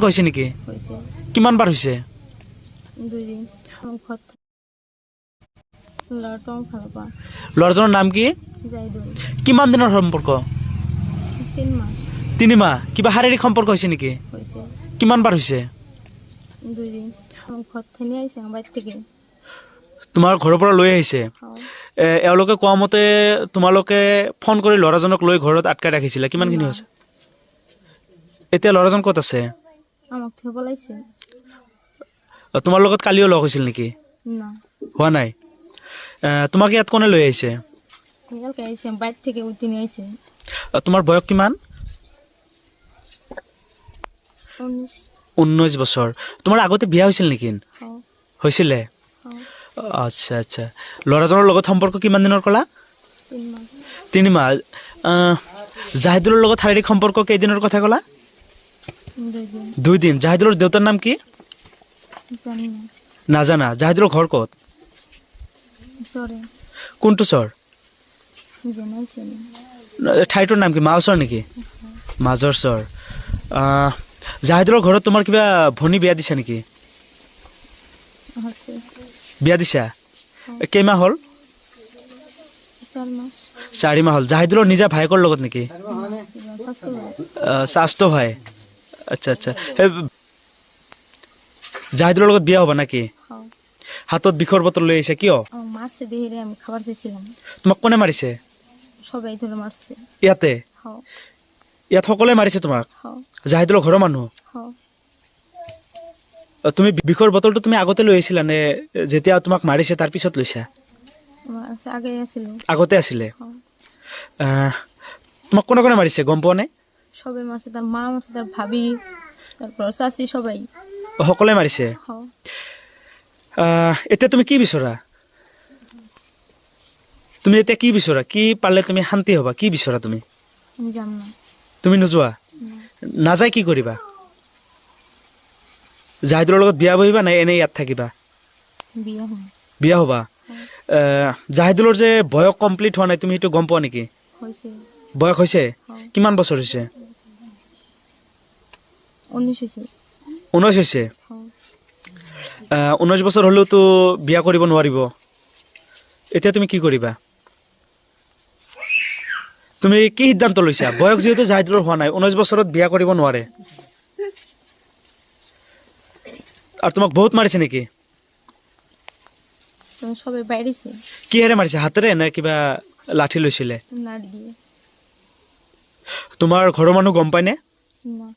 হৈছে নেকি? হৈছে কিমান বাৰ হৈছে? 2 দিন ঘৰত ল'ৰাটো ভাল পাওঁ ল'ৰাজনৰ নাম কি? যাই দিওঁ কিমান দিনৰ সম্পৰ্ক? 3 মাস 3 মাহ। কিবা শাৰীৰিক সম্পৰ্ক হৈছে নেকি? হৈছে কিমান বাৰ হৈছে? 2 দিন ঘৰত থেনি আহিছে বাড়িৰ থেকে তোমাৰ ঘৰৰ পৰা লৈ আহিছে? এওঁলোকে কোৱা মতে তোমালোকে ফোন কৰি ল'ৰাজনক লৈ ঘৰত আটকাই ৰাখিছিলে, কিমানখিনি হৈছে? এতিয়া ল'ৰাজন ক'ত আছে? আমাক থৈ পলাইছে তোমাৰ লগত কালিও লগ হৈছিল নেকি? না হোৱা নাই। তোমাক ইয়াত কোনে লৈ আহিছে? এলকে আহিছে বাড়িৰ থেকে উঠে নিয়ে আইছে তোমাৰ বয়স কিমান? 19 19 বছৰ। তোমাৰ আগতে বিয়া হৈছিল নেকি? হৈছিলে? 3 আচ্ছা আচ্ছা। ল'ৰাজনৰ লগত সম্পৰ্ক কিমান দিনৰ ক'লা? মাস 3 মাহ। জাহিদুলৰ লগত শাৰীৰিক সম্পৰ্ক কেইদিনৰ কথা ক'লা? 2 দিন 2 দিন। জাহিদুলৰ দেউতাৰ নাম কি? জানি না নাজানা। জাহিদুলৰ ঘৰ ক'ত? সৰে কোনটো চৰ? জানাইছে ঠাইটোৰ নাম কি? মাওচৰ নেকি? মাজৰ চৰ। জাহিদুলৰ ঘৰত তোমাৰ কিবা ভনী বিয়া দিছা নেকি? আছে বিয়া দিছা? কেইমাহ হ'ল? 4 মাস 4 মাহ হ'ল। জাহিদুলৰ নিজা ভায়েকৰ লগত নেকি? স্বাস্থ্য স্বাস্থ্য ভাই। আচ্ছা আচ্ছা। জাহিদুলৰ লগত বিয়া হ'বা নাকি? হাতত বিষৰ বটল লৈ আহিছে কিয়? মাৰছে দেহিৰে আমি খাবাৰ চেয়েছিলাম তোমাক কোনে মাৰিছে? সবাই ধৰে মাৰছে ইয়াতে? হাও ইয়াত সকলোৱে মাৰিছে তোমাক? হাও জাহিদুলৰ ঘৰৰ মানুহ? হাও তুমি বিষৰ বটলটো তুমি আগতে লৈ আহিছিলা নে যেতিয়া তোমাক মাৰিছে তাৰ পিছত লৈছা? আছে আগে আছিল আগতে আছিলে? হাও তোমাক কোনে কোনে মাৰিছে গম পোৱা নে? সবাই মাৰছে তাৰ মা মাৰছে তাৰ ভাবি তাৰপৰ চাচি সবাই সকলোৱে মাৰিছে? হাও এতিয়া তুমি কি বিচৰা? তুমি এতিয়া কি বিচৰা? কি পালে তুমি শান্তি হ'বা? কি বিচৰা তুমি? আমি যাম না তুমি নোযোৱা? নাযায় কি কৰিবা? জাহিদুলৰ লগত বিয়া বহিবা নাই এনেই ইয়াত থাকিবা? বিয়া হম বিয়া হ'বা? জাহিদুলৰ যে বয়স কমপ্লিট হোৱা নাই তুমি সেইটো গম পোৱা নেকি? হয়েছে বয়স হৈছে? কিমান বছৰ হৈছে? 19 হয়েছে 19 হৈছে? হাও 19 বছৰ হ'লেওতো বিয়া কৰিব নোৱাৰিব। এতিয়া তুমি কি কৰিবা? তুমি কি সিদ্ধান্ত লৈছা? বয়স যিহেতু জাহিদুলৰ হোৱা নাই, 19 বছৰত বিয়া কৰিব নোৱাৰে। আৰু তোমাক বহুত মাৰিছে নেকি? সবাই বাইৰেছে কিহেৰে মাৰিছে? হাতেৰে নে কিবা লাঠি লৈছিলে? নাট দিয়ে তোমাৰ ঘৰৰ মানুহ গম পায়নে? না